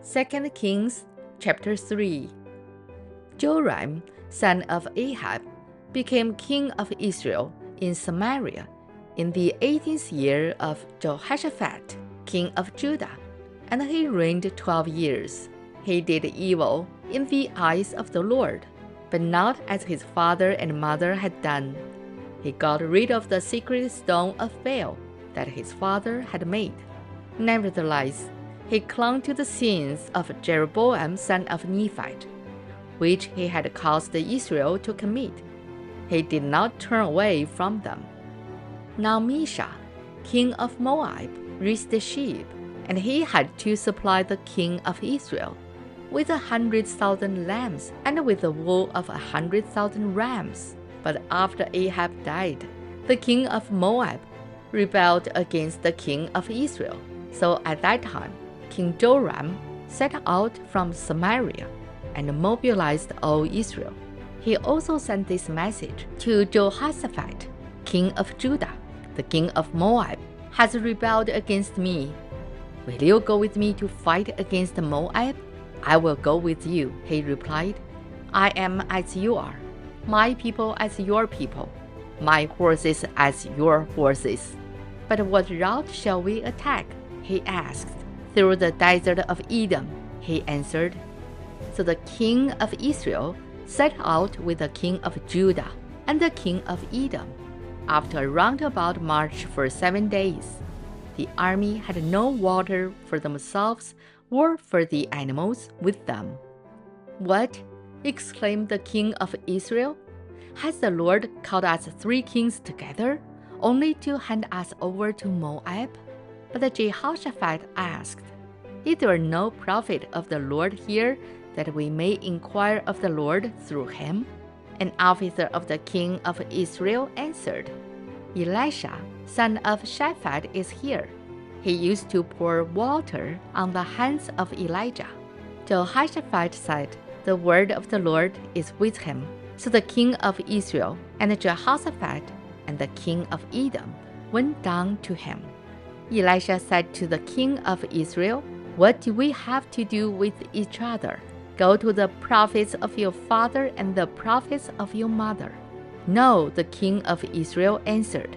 2 Kings chapter 3. Joram, son of Ahab, became king of Israel in Samaria in the 18th year of Jehoshaphat, king of Judah, and he reigned 12 years. He did evil in the eyes of the Lord, but not as his father and mother had done. He got rid of the secret stone of Baal that his father had made. Nevertheless, he clung to the sins of Jeroboam son of Nephite, which he had caused Israel to commit. He did not turn away from them. Now Mesha, king of Moab, raised sheep, and he had to supply the king of Israel with 100,000 lambs and with the wool of 100,000 rams. But after Ahab died, the king of Moab rebelled against the king of Israel. So at that time, King Joram set out from Samaria and mobilized all Israel. He also sent this message to Jehoshaphat, king of Judah. The king of Moab has rebelled against me. Will you go with me to fight against Moab? I will go with you, he replied. I am as you are, my people as your people, my horses as your horses. But what route shall we attack? He asked. Through the desert of Edom, he answered. So the king of Israel set out with the king of Judah and the king of Edom. After a roundabout march for 7 days, the army had no water for themselves or for the animals with them. What? Exclaimed the king of Israel. Has the Lord called us 3 kings together, only to hand us over to Moab? But Jehoshaphat asked, Is there no prophet of the Lord here, that we may inquire of the Lord through him? An officer of the king of Israel answered, Elisha, son of Shaphat, is here. He used to pour water on the hands of Elijah. Jehoshaphat said, The word of the Lord is with him. So the king of Israel and Jehoshaphat and the king of Edom went down to him. Elisha said to the king of Israel, What do we have to do with each other? Go to the prophets of your father and the prophets of your mother. No, the king of Israel answered,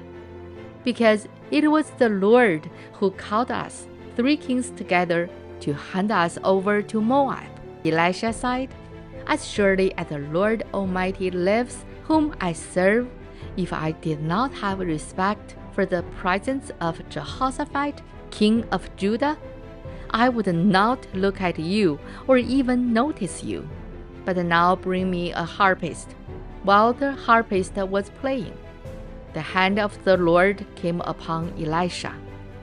Because it was the Lord who called us 3 kings together to hand us over to Moab. Elisha said, As surely as the Lord Almighty lives, whom I serve, if I did not have respect for the presence of Jehoshaphat, king of Judah, I would not look at you or even notice you. But now bring me a harpist. While the harpist was playing, the hand of the Lord came upon Elisha,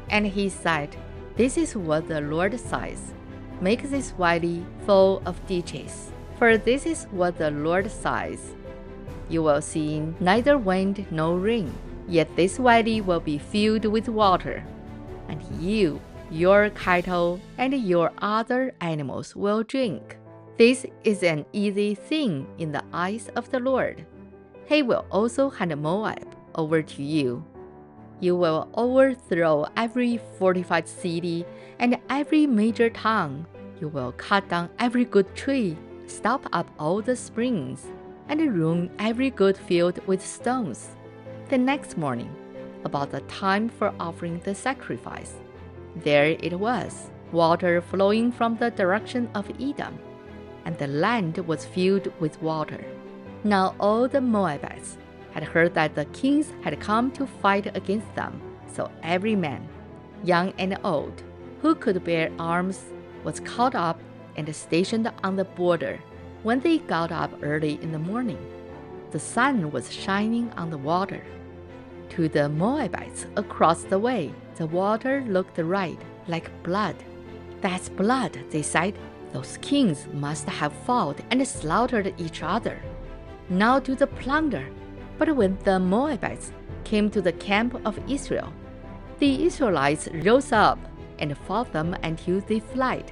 and he said, This is what the Lord says. Make this valley full of ditches. For this is what the Lord says. You will see neither wind nor rain, yet this valley will be filled with water, and you, your cattle, and your other animals will drink. This is an easy thing in the eyes of the Lord. He will also hand Moab over to you. You will overthrow every fortified city and every major town. You will cut down every good tree, stop up all the springs, and ruin every good field with stones. The next morning, about the time for offering the sacrifice, there it was, water flowing from the direction of Edom, and the land was filled with water. Now all the Moabites had heard that the kings had come to fight against them, so every man, young and old, who could bear arms was caught up and stationed on the border. When they got up early in the morning, the sun was shining on the water. To the Moabites across the way, the water looked red, like blood. That's blood, they said. Those kings must have fought and slaughtered each other. Now to the plunder. But when the Moabites came to the camp of Israel, the Israelites rose up and fought them until they fled.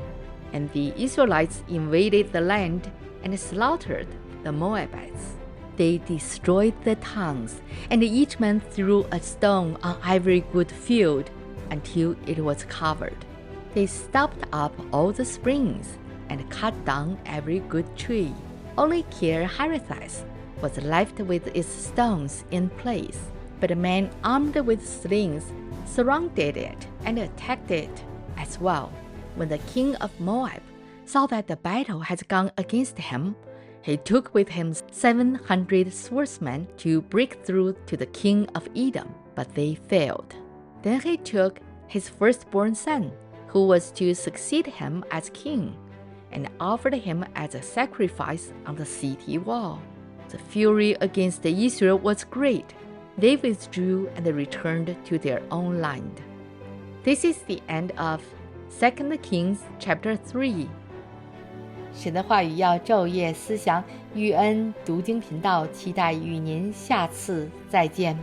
And the Israelites invaded the land and slaughtered the Moabites. They destroyed the towns, and each man threw a stone on every good field until it was covered. They stopped up all the springs and cut down every good tree. Only Kir-Hareseth was left with its stones in place. But men armed with slings surrounded it and attacked it as well. When the king of Moab saw that the battle had gone against him, he took with him 700 swordsmen to break through to the king of Edom, but they failed. Then he took his firstborn son, who was to succeed him as king, and offered him as a sacrifice on the city wall. The fury against Israel was great. They withdrew and returned to their own land. This is the end of 2 Kings chapter 3. 神的话语要昼夜思想，玉恩读经频道期待与您下次再见。